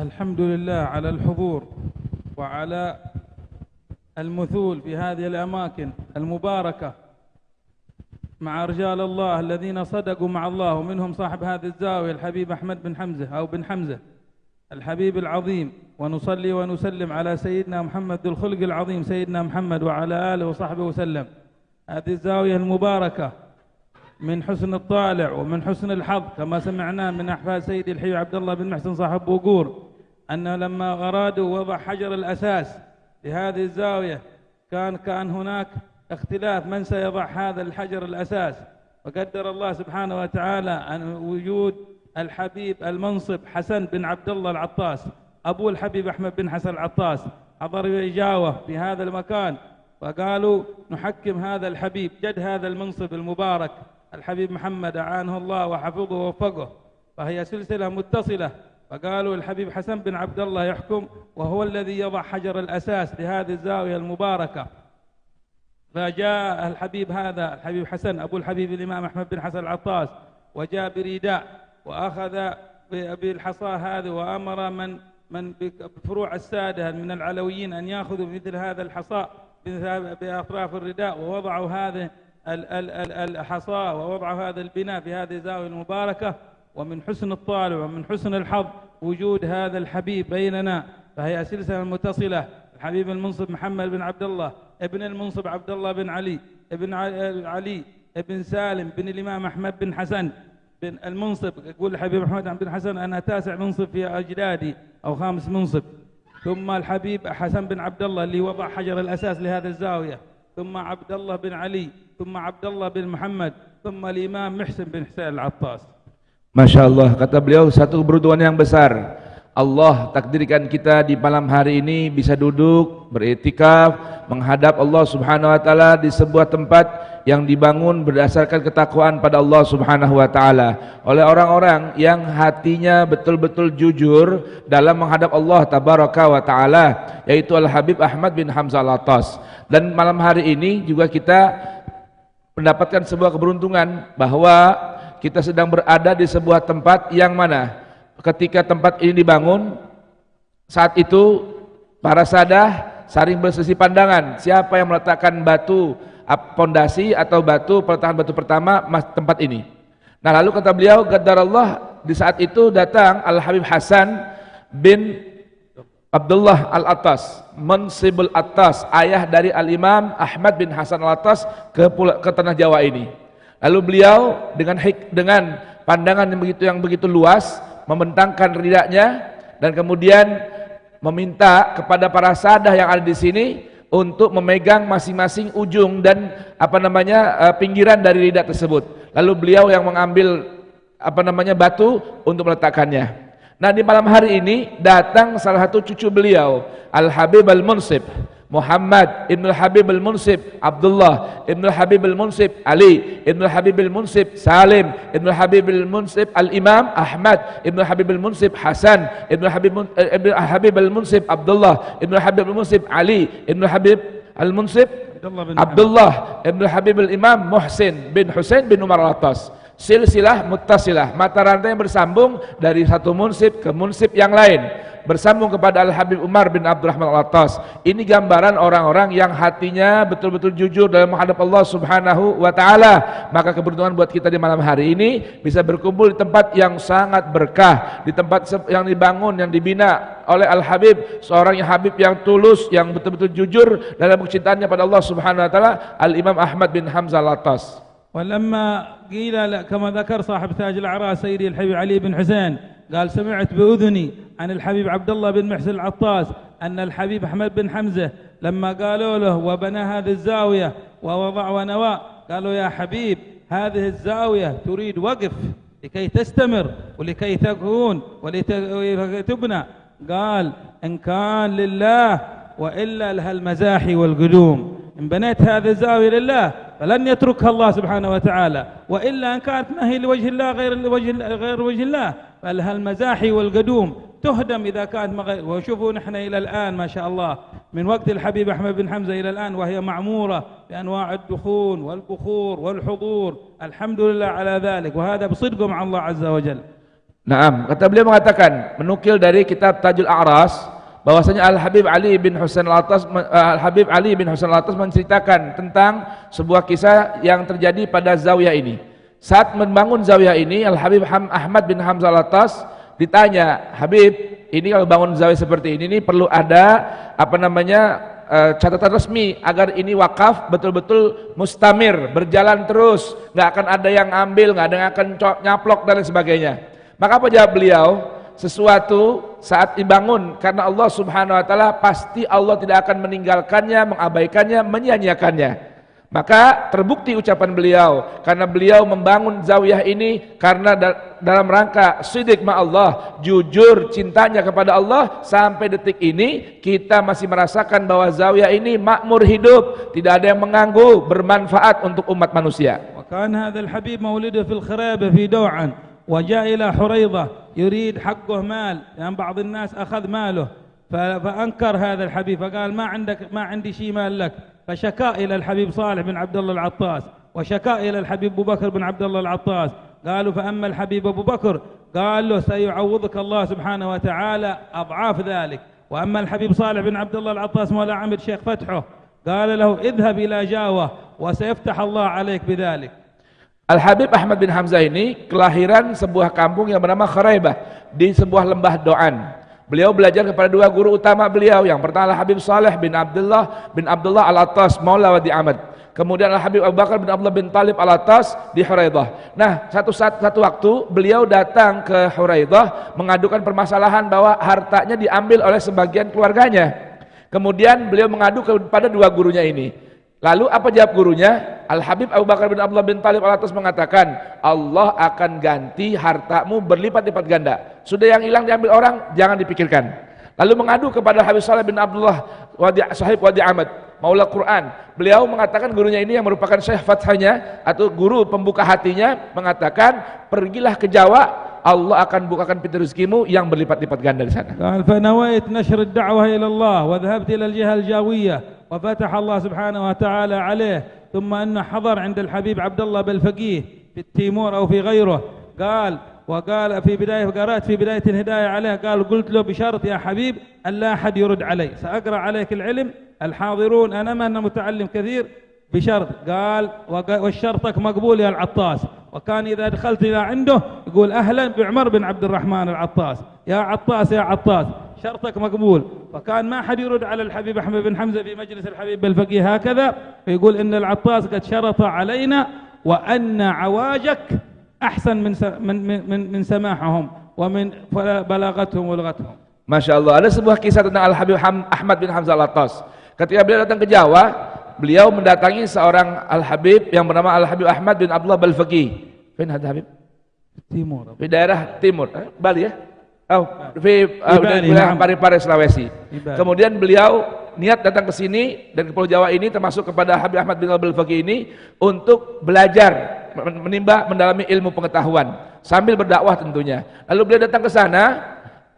الحمد لله على الحضور وعلى المثول في هذه الأماكن المباركة مع رجال الله الذين صدقوا مع الله، ومنهم صاحب هذه الزاوية الحبيب أحمد بن حمزة أو بن حمزة الحبيب العظيم. ونصلي ونسلم على سيدنا محمد ذو الخلق العظيم سيدنا محمد وعلى آله وصحبه وسلم. هذه الزاوية المباركة من حسن الطالع ومن حسن الحظ كما سمعنا من أحفاد سيدي الحبيب عبد الله بن محسن صاحب بوقور، أنه لما أرادوا وضع حجر الأساس لهذه الزاوية كان هناك اختلاف من سيضع هذا الحجر الأساس، وقدر الله سبحانه وتعالى أن وجود الحبيب المنصب حسن بن عبد الله العطاس أبو الحبيب أحمد بن حسن العطاس حضر وجاوه في هذا المكان، وقالوا نحكم هذا الحبيب جد هذا المنصب المبارك الحبيب محمد أعانه الله وحفظه ووفقه، فهي سلسلة متصلة. فقالوا الحبيب حسن بن عبد الله يحكم وهو الذي يضع حجر الأساس لهذه الزاوية المباركة. فجاء الحبيب هذا الحبيب حسن أبو الحبيب الإمام أحمد بن حسن العطاس وجاء برداء وأخذ بالحصى هذه وأمر من بفروع السادة من العلويين أن يأخذوا مثل هذا الحصى بأطراف الرداء، ووضعوا هذه الحصى ووضعوا هذا البناء في هذه الزاوية المباركة. ومن حسن الطالع ومن حسن الحظ وجود هذا الحبيب بيننا، فهي سلسلة متصلة. الحبيب المنصب محمد بن عبد الله ابن المنصب عبد الله بن علي ابن علي ابن سالم بن الإمام أحمد بن حسن بن المنصب. يقول الحبيب محمد بن حسن أنا تاسع منصب في أجدادي أو خامس منصب. ثم الحبيب حسن بن عبد الله اللي وضع حجر الأساس لهذه الزاوية، ثم عبد الله بن علي، ثم عبد الله بن محمد، ثم الإمام محسن بن حسين العطاس. Masya Allah, kata beliau, satu keberuntungan yang besar. Allah takdirkan kita di malam hari ini bisa duduk beriktikaf menghadap Allah Subhanahu wa taala di sebuah tempat yang dibangun berdasarkan ketakwaan pada Allah Subhanahu wa taala oleh orang-orang yang hatinya betul-betul jujur dalam menghadap Allah Tabaraka wa taala, yaitu Al-Habib Ahmad bin Hamzah Al-Attas. Dan malam hari ini juga kita mendapatkan sebuah keberuntungan bahwa kita sedang berada di sebuah tempat yang mana ketika tempat ini dibangun, saat itu para sadah saling bersesi pandangan siapa yang meletakkan batu pondasi atau peletakan batu pertama tempat ini. Nah, lalu kata beliau qadarallah, di saat itu datang Al-Habib Hasan bin Abdullah Al-Attas, Mansibul Attas, ayah dari Al-Imam Ahmad bin Hasan Al-Attas ke tanah Jawa ini. Lalu beliau dengan pandangan yang begitu luas membentangkan ridaknya dan kemudian meminta kepada para sadah yang ada di sini untuk memegang masing-masing ujung dan pinggiran dari ridak tersebut. Lalu beliau yang mengambil batu untuk meletakkannya. Nah, di malam hari ini datang salah satu cucu beliau, Al-Habib Al-Munsib Muhammad Ibn Habib Al-Munsib Abdullah Ibn Habib Al-Munsib Ali Ibn Habib Al-Munsib Salim Ibn Habib Al-Munsib Al-Imam Ahmad Ibn Habib Al-Munsib Hasan Ibn Habib Al-Munsib Abdullah Ibn Habib Al-Munsib Ali Ibn Habib Al-Munsib Abdullah Ibn Habib Al-Imam Muhsin bin Husain bin Umar Al-Attas. Silsilah muttasilah, mata rantai yang bersambung dari satu munsib ke munsib yang lain, bersambung kepada Al-Habib Umar bin Abdurrahman Al-Attas. Ini gambaran orang-orang yang hatinya betul-betul jujur dalam menghadap Allah Subhanahu wa taala. Maka keberuntungan buat kita di malam hari ini bisa berkumpul di tempat yang sangat berkah, di tempat yang dibangun, yang dibina oleh Al-Habib, seorang yang Habib yang tulus, yang betul-betul jujur dalam kecintaannya pada Allah Subhanahu wa taala, Al-Imam Ahmad bin Hamzah Al-Attas. ولما قيل كما ذكر صاحب تاج الأعراس سيدي الحبيب علي بن حسين قال سمعت بأذني عن الحبيب عبد الله بن محسن العطاس أن الحبيب أحمد بن حمزة لما قالوا له وبنى هذه الزاوية ووضع ونواء قالوا يا حبيب هذه الزاوية تريد وقف لكي تستمر ولكي تكون ولكي تبنى. قال إن كان لله وإلا لها المزاحي والقدوم، إن بنيت هذه الزاوية لله فلن يتركها الله سبحانه وتعالى، وإلا إن كانت ما هي لوجه الله غير وجه الله فلها المزاحي والقدوم تهدم إذا كانت غير. وشوفوا نحن إلى الآن ما شاء الله من وقت الحبيب أحمد بن حمزة إلى الآن وهي معمورة بأنواع الدخون والبخور والحضور، الحمد لله على ذلك، وهذا بصدق مع الله عز وجل. Naam, kata beliau mengatakan, menukil dari kitab Tajul A'ras, bahwasanya Al-Habib Ali bin Husain Al-Attas menceritakan tentang sebuah kisah yang terjadi pada zawiyah ini. Saat membangun zawiyah ini, Al-Habib Ahmad bin Hamzah Al-Attas ditanya, Habib, ini kalau bangun zawiyah seperti ini perlu ada catatan resmi agar ini wakaf betul-betul mustamir, berjalan terus, nggak akan ada yang ambil, nggak ada yang akan nyaplok dan lain sebagainya. Maka apa jawab beliau? Sesuatu saat dibangun karena Allah Subhanahu wa taala, pasti Allah tidak akan meninggalkannya, mengabaikannya, menyia-nyiakannya. Maka terbukti ucapan beliau, karena beliau membangun zawiyah ini karena dalam rangka siddiq ma Allah, jujur cintanya kepada Allah. Sampai detik ini kita masih merasakan bahwa zawiyah ini makmur hidup, tidak ada yang mengganggu, bermanfaat untuk umat manusia. Wa kan hadzal habib maulidu fil khirabah fi Daw'an wa jaa ila Huraidah yurid haqqah mal, yang ba'd an-nas akhadh maluh فأنكر هذا الحبيب فقال ما عندي شيء مال لك، فشكا إلى الحبيب صالح بن عبد الله العطاس وشكا إلى الحبيب أبو بكر بن عبد الله العطاس. قالوا فأما الحبيب أبو بكر قال له سيعوضك الله سبحانه وتعالى أضعاف ذلك، وأما الحبيب صالح بن عبد الله العطاس مولى عمد شيخ فتحه قال له اذهب إلى جاوة وسيفتح الله عليك بذلك. Al-Habib Ahmad bin Hamzah ini kelahiran sebuah kampung yang bernama Khuraibah di sebuah lembah Doan. Beliau belajar kepada dua guru utama beliau. Yang pertama Al-Habib Saleh bin Abdullah Al-Attas Maula Wadi Ahmad. Kemudian Al-Habib Abu Bakar bin Abdullah bin Talib Al-Attas di Huraidah. Nah, satu waktu beliau datang ke Huraidah mengadukan permasalahan bahwa hartanya diambil oleh sebagian keluarganya. Kemudian beliau mengadu kepada dua gurunya ini. Lalu apa jawab gurunya? Al-Habib Abu Bakar bin Abdullah bin Talib Al-Attas mengatakan, Allah akan ganti hartamu berlipat-lipat ganda. Sudah yang hilang diambil orang, jangan dipikirkan. Lalu mengadu kepada Habib Saleh bin Abdullah Sahib Wadi Ahmad Maula Quran. Beliau mengatakan, gurunya ini yang merupakan Syekh Fathanya atau guru pembuka hatinya, mengatakan, pergilah ke Jawa, Allah akan bukakan pintu rezekimu yang berlipat-lipat ganda di sana. قال فنويت نشر الدعوة إلى الله وذهبت إلى الجهة الجاوية وفتح الله سبحانه وتعالى عليه، ثم أنه حضر عند الحبيب عبد الله بالفقيه في التيمور أو في غيره. وقال في بداية قرأت في بداية الهداية عليه، قال قلت له بشرط يا حبيب أن لا أحد يرد علي، سأقرأ عليك العلم الحاضرون أنا ما أنا متعلم كثير بشرط. قال والشرطك مقبول يا العطاس. وكان إذا دخلت إلى عنده يقول أهلا بعمر بن عبد الرحمن العطاس، يا عطاس يا عطاس شرطك مقبول. فكان ما حد يرد على الحبيب أحمد بن حمزة في مجلس الحبيب بالفقيه هكذا، فيقول إن العطاس قد شرط علينا وأن عواجك أحسن من سماحهم ومن بلاغتهم ولغتهم. Masya Allah, ada sebuah kisah tentang Al-Habib Ahmad bin Hamzah Al-Attas. Ketika beliau datang ke Jawa, beliau mendatangi seorang Al-Habib yang bernama Al-Habib Ahmad bin Abdullah Bal-Faqih. Fin hadha Habib? Timur. Di daerah timur, Bali ya? Wilayah Parepare Sulawesi. Kemudian beliau niat datang ke sini dan ke Pulau Jawa ini, termasuk kepada Habib Ahmad bin Abdullah Bal-Faqih ini, untuk belajar, menimba, mendalami ilmu pengetahuan sambil berdakwah tentunya. Lalu beliau datang ke sana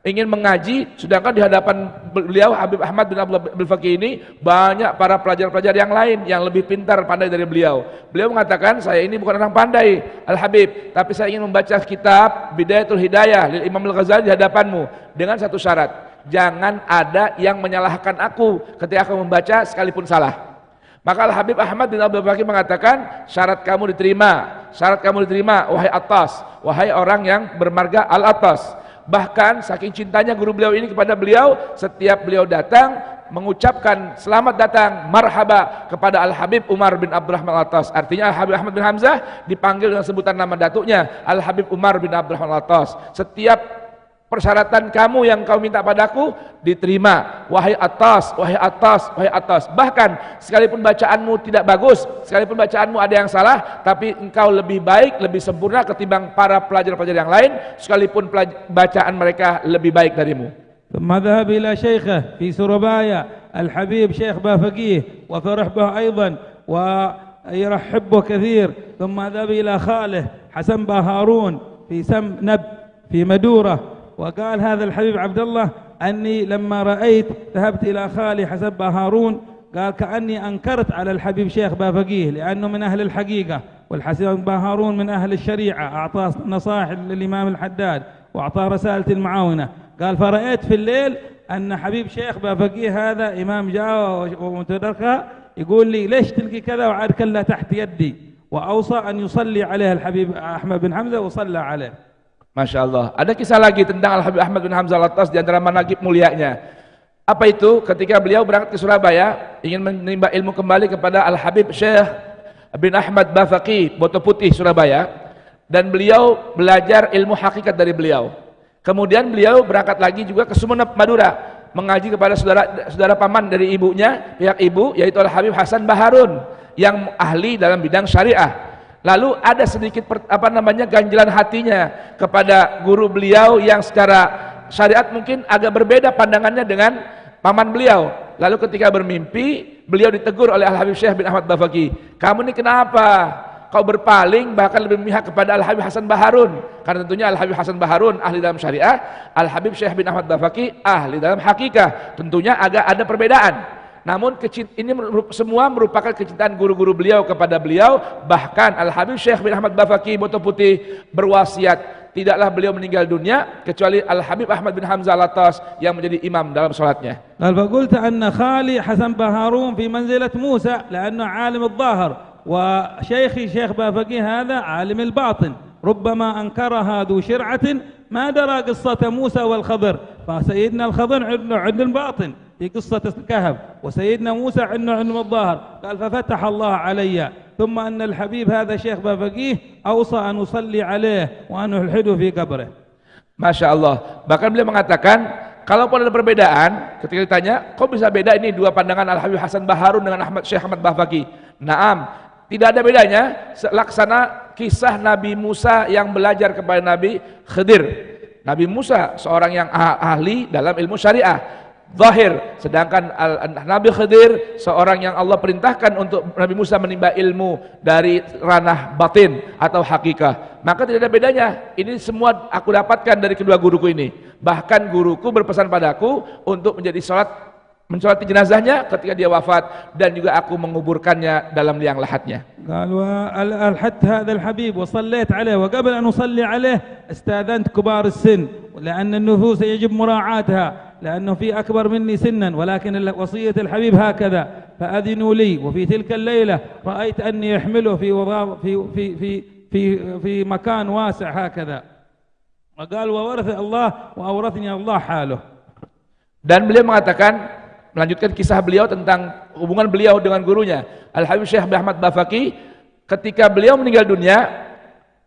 ingin mengaji, sedangkan di hadapan beliau Habib Ahmad bin Abdullah Bal-Faqih ini banyak para pelajar-pelajar yang lain yang lebih pintar, pandai dari beliau. Beliau mengatakan, saya ini bukan orang pandai Al-Habib, tapi saya ingin membaca kitab Bidayatul Hidayah lil Imam Al-Ghazali di hadapanmu dengan satu syarat, jangan ada yang menyalahkan aku ketika aku membaca sekalipun salah. Maka Al-Habib Ahmad bin Abdullah Bal-Faqih mengatakan, syarat kamu diterima, wahai Attas, wahai orang yang bermarga Al-Attas. Bahkan saking cintanya guru beliau ini kepada beliau, setiap beliau datang mengucapkan selamat datang, marhaba kepada Al-Habib Umar bin Abdurrahman Al-Attas. Artinya Al-Habib Ahmad bin Hamzah dipanggil dengan sebutan nama datuknya, Al-Habib Umar bin Abdurrahman Al-Attas. Setiap persyaratan kamu yang kau minta padaku diterima, wahai Attas, wahai Attas, wahai Attas. Bahkan sekalipun bacaanmu tidak bagus, sekalipun bacaanmu ada yang salah, tapi engkau lebih baik, lebih sempurna ketimbang para pelajar-pelajar yang lain, sekalipun bacaan mereka lebih baik darimu. ثم ذهب إلى شيخه في سوربايا الحبيب شيخ بافقيه وفرح به أيضا ويرحبه كثير. ثم ذهب إلى خاله حسن هارون في سمنب في مدورة، وقال هذا الحبيب عبد الله أني لما رأيت ذهبت إلى خالي حسن هارون، قال كأني أنكرت على الحبيب شيخ بافقيه لأنه من أهل الحقيقة، والحسن هارون من أهل الشريعة، أعطى نصائح للإمام الحداد وأعطاه رسالة المعاونة. قال فرأيت في الليل أن حبيب شيخ بافقيه هذا إمام جاء ومتدركها يقول لي ليش تلقي كذا وعاد كلا تحت يدي، وأوصى أن يصلي عليه الحبيب أحمد بن حمزة وصلى عليه. Masya Allah. Ada kisah lagi tentang Al-Habib Ahmad bin Hamzah Al-Attas di antara manaqib mulianya. Apa itu? Ketika beliau berangkat ke Surabaya ingin menimba ilmu kembali kepada Al-Habib Syekh bin Ahmad Bafaqi, Boto Putih, Surabaya, dan beliau belajar ilmu hakikat dari beliau. Kemudian beliau berangkat lagi juga ke Sumeneb, Madura, mengaji kepada saudara paman dari ibunya, pihak ibu, yaitu Al-Habib Hasan Baharun yang ahli dalam bidang syariah. Lalu ada sedikit ganjalan hatinya kepada guru beliau yang secara syariat mungkin agak berbeda pandangannya dengan paman beliau. Lalu ketika bermimpi, beliau ditegur oleh Al-Habib Syekh bin Ahmad Bafaqi, kamu ini kenapa? Kau berpaling bahkan lebih memihak kepada Al-Habib Hasan Baharun. Karena tentunya Al-Habib Hasan Baharun ahli dalam syariah, Al-Habib Syekh bin Ahmad Bafaqi ahli dalam hakikah. Tentunya agak ada perbedaan. Namun ini semua merupakan kecintaan guru-guru beliau kepada beliau. Bahkan Al-Habib Syekh bin Ahmad Bafaqi Boto Putih berwasiat, tidaklah beliau meninggal dunia kecuali Al-Habib Ahmad bin Hamzah Al-Attas yang menjadi imam dalam salatnya. فقلت أن خالي حسن بهارون في منزلة موسى لأنه عالم الظاهر، وشيخي شيخ بافقي هذا عالم الباطن، ربما أنكرها ذو شرعة ما درى قصة موسى والخضر، فسيدنا الخضر عندنا الباطن في قصة الكهف، وسيدنا موسى عندنا علم الظاهر. قال ففتح الله علي، ثم أن الحبيب هذا شيخ بافقيه أوصى أن أصلي عليه وأن ألحده في قبره. Masya Allah. Bahkan beliau mengatakan, kalaupun ada perbedaan, ketika ditanya, kok bisa beda ini dua pandangan Al-Habib Hasan Baharun dengan Syekh Ahmad Bafaqi? Naam, tidak ada bedanya, laksana kisah Nabi Musa yang belajar kepada Nabi Khidir. Nabi Musa seorang yang ahli dalam ilmu syariah zahir, sedangkan Nabi Khidir seorang yang Allah perintahkan untuk Nabi Musa menimba ilmu dari ranah batin atau hakikah. Maka tidak ada bedanya. Ini semua aku dapatkan dari kedua guruku ini. Bahkan guruku berpesan padaku untuk mensolati jenazahnya ketika dia wafat, dan juga aku menguburkannya dalam liang lahatnya. قال والحدت هذا الحبيب وصليت عليه، وقبل أن أصلي عليه استاذنت كبار السن، لأن النفوس يجب مراعاتها، لأنه في أكبر مني سنا، ولكن وصية الحبيب هكذا، فأذنوا لي. وفي تلك الليلة رأيت أني أحمله في مكان واسع هكذا، وقال وورث الله وأورثني الله حاله. Dan beliau mengatakan, melanjutkan kisah beliau tentang hubungan beliau dengan gurunya Al-Habib Syekh bin Ahmad Bafaqi. Ketika beliau meninggal dunia,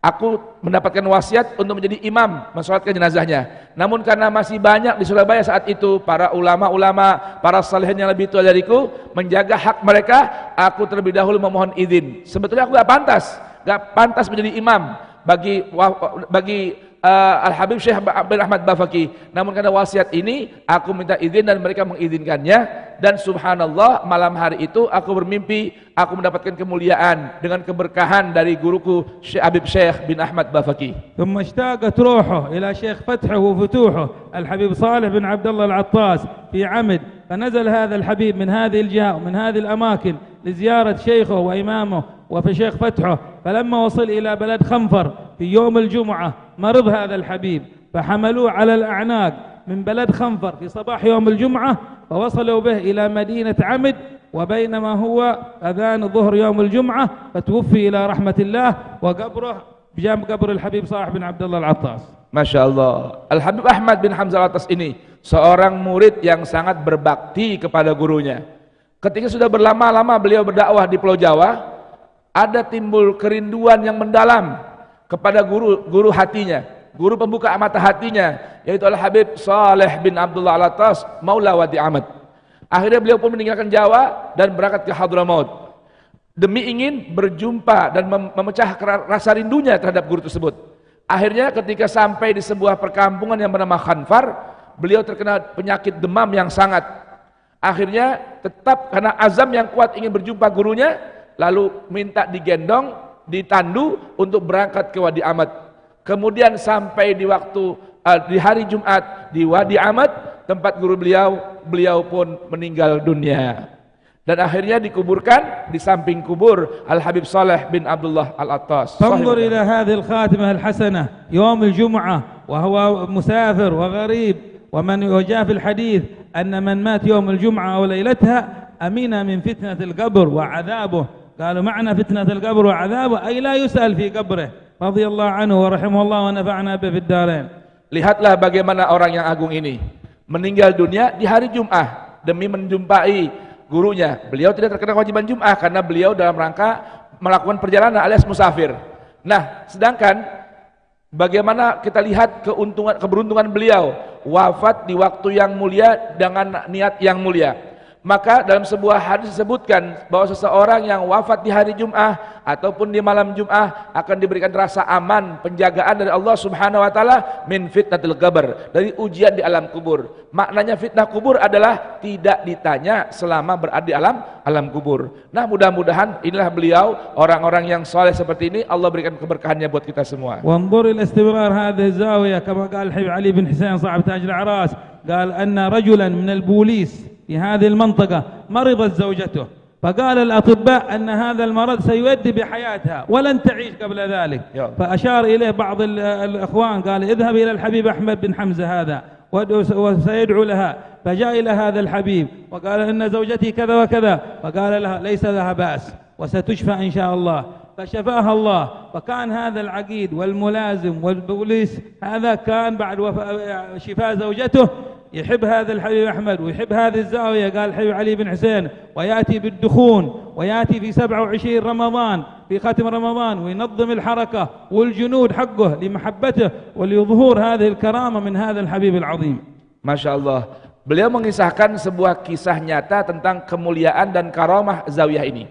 aku mendapatkan wasiat untuk menjadi imam mensolatkan jenazahnya. Namun karena masih banyak di Surabaya saat itu para ulama-ulama, para salihin yang lebih tua dariku, menjaga hak mereka, aku terlebih dahulu memohon izin. Sebetulnya aku gak pantas menjadi imam bagi Al-Habib Syekh bin Ahmad Bafaqi. Namun karena wasiat ini aku minta izin dan mereka mengizinkannya. Dan subhanallah, malam hari itu aku bermimpi aku mendapatkan kemuliaan dengan keberkahan dari guruku Habib Syekh bin Ahmad Bafaqi. ثم اشتاقت روحه إلى شيخ فتحه وفتوحه الحبيب صالح بن عبد الله العطاس في عمد، فنزل هذا الحبيب من هذه الجهة ومن هذه الأماكن لزيارة شيخه وإمامه وفي شيخ فتحه. فلما وصل إلى بلد خنفر في يوم الجمعة مرض هذا الحبيب، فحملوه على الأعناق من بلد خنفر في صباح يوم الجمعة، فوصلوا به إلى مدينة عمد، وبينما هو أذان ظهر يوم الجمعة فتوفي إلى رحمة الله، وقبره بجانب قبر الحبيب صالح بن عبد الله العطاس. Masya Allah. Al-Habib Ahmad bin Hamzah Al-Attas ini seorang murid yang sangat berbakti kepada gurunya. Ketika sudah berlama-lama beliau berdakwah di Pulau Jawa, ada timbul kerinduan yang mendalam kepada guru hatinya, guru pembuka mata hatinya, yaitu Al-Habib Saleh bin Abdullah Al-Attas Maula Wadi Ahmad. Akhirnya beliau pun meninggalkan Jawa dan berangkat ke Hadramaut demi ingin berjumpa dan memecah rasa rindunya terhadap guru tersebut. Akhirnya ketika sampai di sebuah perkampungan yang bernama Khanfar, beliau terkena penyakit demam yang sangat. Akhirnya tetap karena azam yang kuat ingin berjumpa gurunya, lalu minta digendong, ditandu untuk berangkat ke Wadi Ahmad. Kemudian sampai di di hari Jumat di Wadi Ahmad, tempat guru beliau pun meninggal dunia. Dan akhirnya dikuburkan di samping kubur Al-Habib Saleh bin Abdullah Al-Attas. فانظر إلى هذه الخاتمة الحسنة يوم الجمعة وهو مسافر وغريب. وجاء في الحديث أن من مات يوم الجمعة أو ليلتها أمين من فتنة القبر وعذابه. قالوا معنى فتنة القبر وعذابه أي لا يسأل في قبره. رضي الله عنه ورحمه الله ونفعنا به في الدارين. Lihatlah bagaimana orang yang agung ini meninggal dunia di hari Jum'ah demi menjumpai gurunya. Beliau tidak terkena kewajiban Jum'ah karena beliau dalam rangka melakukan perjalanan alias musafir. Nah, sedangkan bagaimana kita lihat keberuntungan beliau wafat di waktu yang mulia dengan niat yang mulia. Maka dalam sebuah hadis disebutkan bahwa seseorang yang wafat di hari Jum'ah ataupun di malam Jum'ah akan diberikan rasa aman, penjagaan dari Allah Subhanahu wa taala min fitnatil qabr, dari ujian di alam kubur. Maknanya fitnah kubur adalah tidak ditanya selama berada di alam kubur. Nah, mudah-mudahan inilah beliau orang-orang yang soleh seperti ini, Allah berikan keberkahannya buat kita semua. وانظر إلى استمرار هذه الزاوية كما قال الحبيب علي بن حسين صاحب تاج الأعراس، قال أن رجلا من البوليس في هذه المنطقة مرضت زوجته، فقال الأطباء أن هذا المرض سيؤدي بحياتها ولن تعيش قبل ذلك. فأشار إليه بعض الإخوان قال اذهب إلى الحبيب أحمد بن حمزة هذا وسيدعو لها. فجاء إلى هذا الحبيب وقال إن زوجتي كذا وكذا، فقال لها ليس لها بأس وستشفى إن شاء الله. فشفاها الله. فكان هذا العقيد والملازم والبوليس هذا كان بعد شفاء زوجته يحب هذا الحبيب أحمد ويحب هذه الزاوية. قال الحبيب علي بن حسين ويأتي بالدخون ويأتي في 27 رمضان في ختم رمضان وينظم الحركة والجنود حقه لمحبته ولظهور هذه الكرامة من هذا الحبيب العظيم. Masya Allah. Beliau mengisahkan sebuah kisah nyata tentang kemuliaan dan karamah zawiyah ini.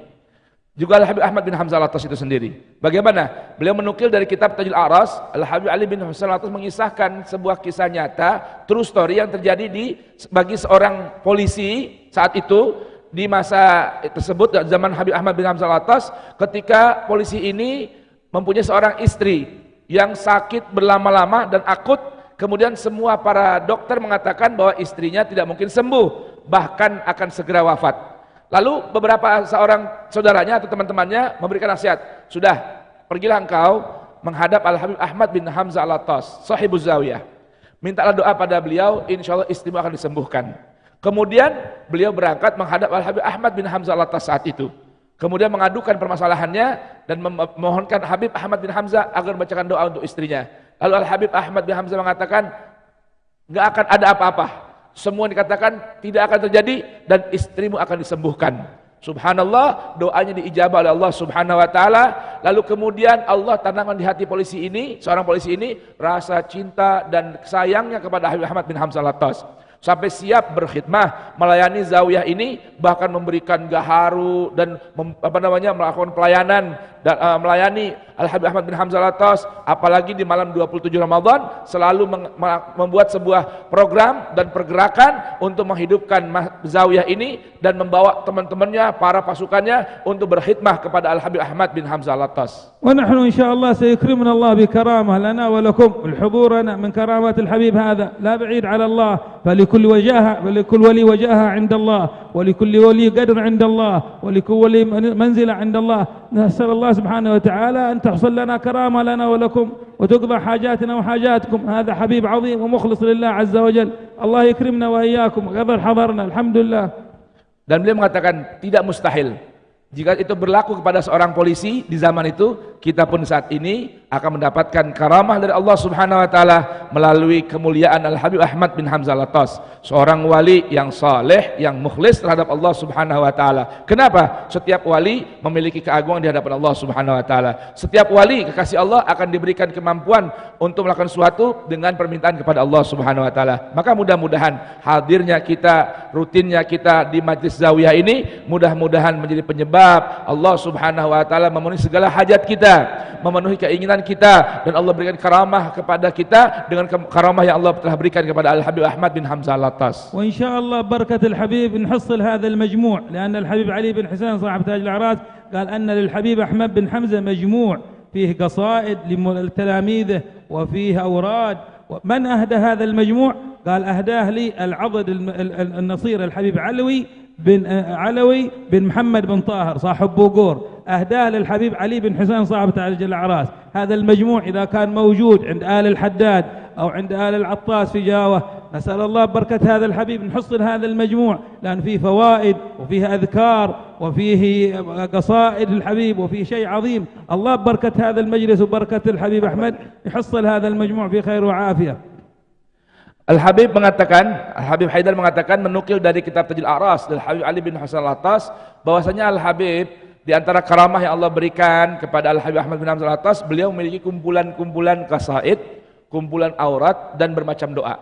Juga Al-Habib Ahmad bin Hamzah Al-Attas itu sendiri. Bagaimana? Beliau menukil dari kitab Tajul A'ras, Al-Habib Ali bin Husain Al-Attas mengisahkan sebuah kisah nyata, true story yang terjadi bagi seorang polisi saat itu di masa tersebut, zaman Habib Ahmad bin Hamzah Al-Attas, ketika polisi ini mempunyai seorang istri yang sakit berlama-lama dan akut. Kemudian semua para dokter mengatakan bahwa istrinya tidak mungkin sembuh, bahkan akan segera wafat. Lalu beberapa seorang saudaranya atau teman-temannya memberikan nasihat, sudah, pergilah engkau menghadap Al-Habib Ahmad bin Hamzah Al-Attas, sahibuz zawiyah. Mintalah doa pada beliau, insya Allah istrimu akan disembuhkan. Kemudian beliau berangkat menghadap Al-Habib Ahmad bin Hamzah Al-Attas saat itu. Kemudian mengadukan permasalahannya dan memohonkan Habib Ahmad bin Hamzah agar membacakan doa untuk istrinya. Lalu Al-Habib Ahmad bin Hamzah mengatakan, nggak akan ada apa-apa. Semua dikatakan tidak akan terjadi dan istrimu akan disembuhkan. Subhanallah, doanya diijabah oleh Allah Subhanahu wa taala. Lalu kemudian Allah tanamkan di hati polisi ini, seorang polisi ini, rasa cinta dan sayangnya kepada Habib Ahmad bin Hamzah Al-Attas. Sampai siap berkhidmah melayani zawiyah ini, bahkan memberikan gaharu dan melakukan pelayanan dan melayani Al-Habib Ahmad bin Hamzah Al-Attas, apalagi di malam 27 Ramadan selalu membuat sebuah program dan pergerakan untuk menghidupkan zawiyah ini dan membawa teman-temannya, para pasukannya untuk berkhidmah kepada Al-Habib Ahmad bin Hamzah Al-Attas. ونحن إن شاء الله سيكرمنا الله بكرامة لنا ولكم. الحضور من كرامات الحبيب هذا لا بعيد على الله، فلكل ولي وجاهة عند الله، ولكل ولي قدر عند الله، ولكل ولي منزلة عند الله. نسأل الله سبحانه وتعالى أن تحصل لنا كرامة لنا ولكم وتقضى حاجاتنا وحاجاتكم. هذا حبيب عظيم ومخلص لله عز وجل. الله يكرمنا وإياكم قدر حضرنا. الحمد لله. Dan beliau mengatakan tidak mustahil jika itu berlaku kepada seorang polisi di zaman itu, kita pun saat ini akan mendapatkan karamah dari Allah Subhanahu wa taala melalui kemuliaan Al-Habib Ahmad bin Hamzah Al-Attas, seorang wali yang saleh, yang mukhlis terhadap Allah Subhanahu wa taala. Kenapa? Setiap wali memiliki keagungan di hadapan Allah Subhanahu wa taala. Setiap wali kekasih Allah akan diberikan kemampuan untuk melakukan sesuatu dengan permintaan kepada Allah Subhanahu wa taala. Maka mudah-mudahan hadirnya kita, rutinnya kita di majlis zawiyah ini mudah-mudahan menjadi penyebab Allah Subhanahu wa taala memenuhi segala hajat kita, memenuhi keinginan kita, dan Allah berikan karamah kepada kita dengan karamah yang Allah telah berikan kepada Al-Habib Ahmad bin Hamzah Al-Attas. وإن شاء الله بركة الحبيب نحصل هذا المجموع، لأن الحبيب علي بن حسين صاحب تاج الأعراس قال أن للحبيب أحمد بن حمزة مجموع فيه قصائد لتلاميذه وفيه أوراد. من أهدى هذا المجموع؟ قال أهداه لي العضد النصير الحبيب علوي بن محمد بن طاهر صاحب بوقور، أهداه للحبيب علي بن حسين صاحب تاج الأعراس. هذا المجموع إذا كان موجود عند آل الحداد أو عند آل العطاس في جاوة. نسأل الله بركة هذا الحبيب نحصل هذا المجموع، لأن فيه فوائد وفيه أذكار وفيه قصائد الحبيب وفيه شيء عظيم. الله بركة هذا المجلس وبركة الحبيب أحمد يحصل هذا المجموع في خير وعافية. Al-Habib mengatakan, Al-Habib Haidar mengatakan, menukil dari kitab Tajil A'ras dari Habib Ali bin Hasan Al-Attas, bahwasanya Al-Habib di antara karamah yang Allah berikan kepada Al-Habib Ahmad bin Hasan Al-Attas, beliau memiliki kumpulan-kumpulan qasaid, kumpulan aurat dan bermacam doa.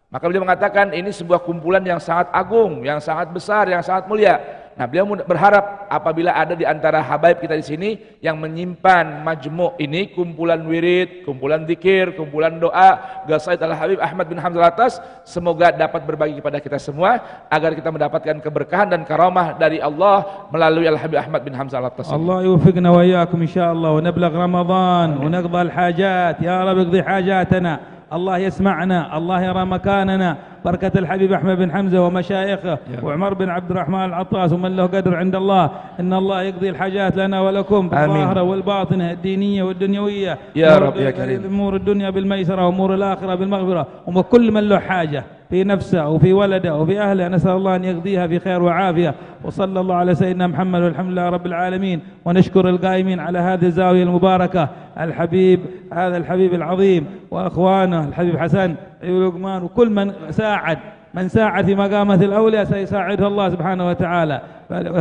Maka beliau mengatakan ini sebuah kumpulan yang sangat agung, yang sangat besar, yang sangat mulia. Nah, beliau berharap apabila ada di antara habaib kita di sini yang menyimpan majmu' ini, kumpulan wirid, kumpulan zikir, kumpulan doa, qasaid Al-Habib Ahmad bin Hamzah Al-Attas, semoga dapat berbagi kepada kita semua agar kita mendapatkan keberkahan dan karamah dari Allah melalui Al-Habib Ahmad bin Hamzah Al-Attas. Allah yuwaffiqna wa iyyakum insyaallah wa nablagh Ramadan wa naqdi al-hajat ya Rabb iqdi hajatana. الله يسمعنا، الله يرى مكاننا، بركة الحبيب أحمد بن حمزة ومشايخه وعمر بن عبد الرحمن العطاس ومن له قدر عند الله، إن الله يقضي الحاجات لنا ولكم بالظاهرة والباطنة الدينية والدنيوية يا رب يا كريم. أمور الدنيا بالميسرة وأمور الآخرة بالمغفرة، وكل من له حاجة في نفسه وفي ولده وفي أهله نسأل الله أن يقضيها في خير وعافية. وصلى الله على سيدنا محمد والحمد لله رب العالمين. ونشكر القائمين على هذه الزاوية المباركة، الحبيب هذا الحبيب العظيم وأخوانه الحبيب حسن لقمان وكل من ساعد في مقامة الأولياء سيساعده الله سبحانه وتعالى.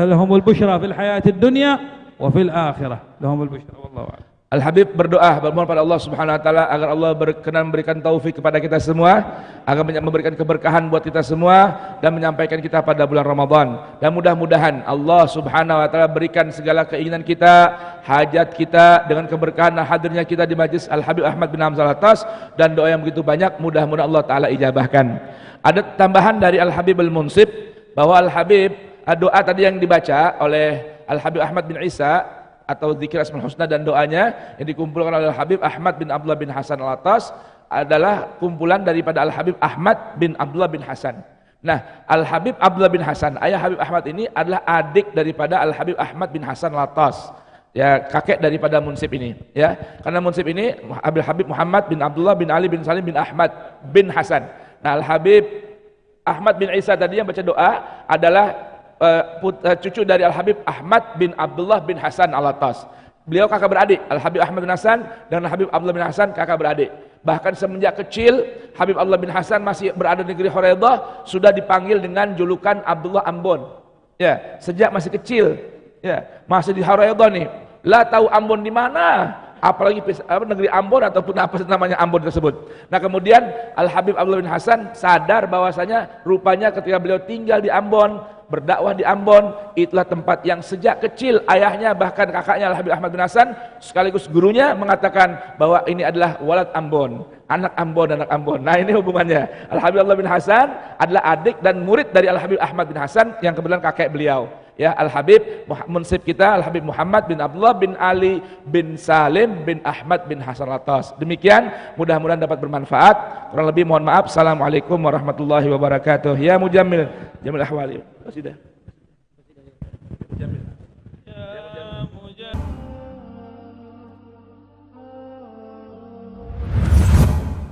لهم البشرى في الحياة الدنيا وفي الآخرة، لهم البشرى والله أعلم. Al-Habib berdoa, bermohon pada Allah Subhanahu wa taala agar Allah berkenan memberikan taufik kepada kita semua, agar memberikan keberkahan buat kita semua dan menyampaikan kita pada bulan Ramadan. Dan mudah-mudahan Allah Subhanahu wa taala berikan segala keinginan kita, hajat kita dengan keberkahan dan hadirnya kita di majlis Al-Habib Ahmad bin Hamzah Al-Attas, dan doa yang begitu banyak mudah-mudahan Allah taala ijabahkan. Ada tambahan dari Al-Habib Al-Munsib bahwa Al-Habib, doa tadi yang dibaca oleh Al-Habib Ahmad bin Isa atau zikir Asmaul Husna dan doanya yang dikumpulkan oleh Al-Habib Ahmad bin Abdullah bin Hasan Al-Attas adalah kumpulan daripada Al-Habib Ahmad bin Abdullah bin Hasan. Nah, Al-Habib Abdullah bin Hasan, ayah Habib Ahmad ini adalah adik daripada Al-Habib Ahmad bin Hasan Al-Attas, ya, kakek daripada Munsib ini, ya. Karena Munsib ini Habib Muhammad bin Abdullah bin Ali bin Salim bin Ahmad bin Hasan. Nah, Al-Habib Ahmad bin Isa tadi yang baca doa adalah cucu dari Al-Habib Ahmad bin Abdullah bin Hasan Al-Attas. Beliau kakak beradik, Al-Habib Ahmad bin Hasan dan Al-Habib Abdullah bin Hasan kakak beradik. Bahkan semenjak kecil Habib Abdullah bin Hasan masih berada di negeri Khuraidah sudah dipanggil dengan julukan Abdullah Ambon. Ya, sejak masih kecil, ya, masih di Khuraidah nih. Lah tahu Ambon di mana? Apalagi negeri Ambon ataupun apa namanya Ambon tersebut. Nah, kemudian Al-Habib Abdullah bin Hasan sadar bahwasanya rupanya ketika beliau tinggal di Ambon, berdakwah di Ambon, itulah tempat yang sejak kecil ayahnya bahkan kakaknya Al-Habib Ahmad bin Hasan sekaligus gurunya mengatakan bahwa ini adalah walad Ambon, anak Ambon, anak Ambon. Nah, ini hubungannya. Al-Habib Abdullah bin Hasan adalah adik dan murid dari Al-Habib Ahmad bin Hasan yang kebetulan kakek beliau. Ya, Al-Habib Munsib kita Al-Habib Muhammad bin Abdullah bin Ali bin Salim bin Ahmad bin Hasan Al-Attas. Demikian, mudah-mudahan dapat bermanfaat. Kurang lebih mohon maaf. Assalamualaikum warahmatullahi wabarakatuh. Ya Mujammil Jamil Ahwali. Sudah.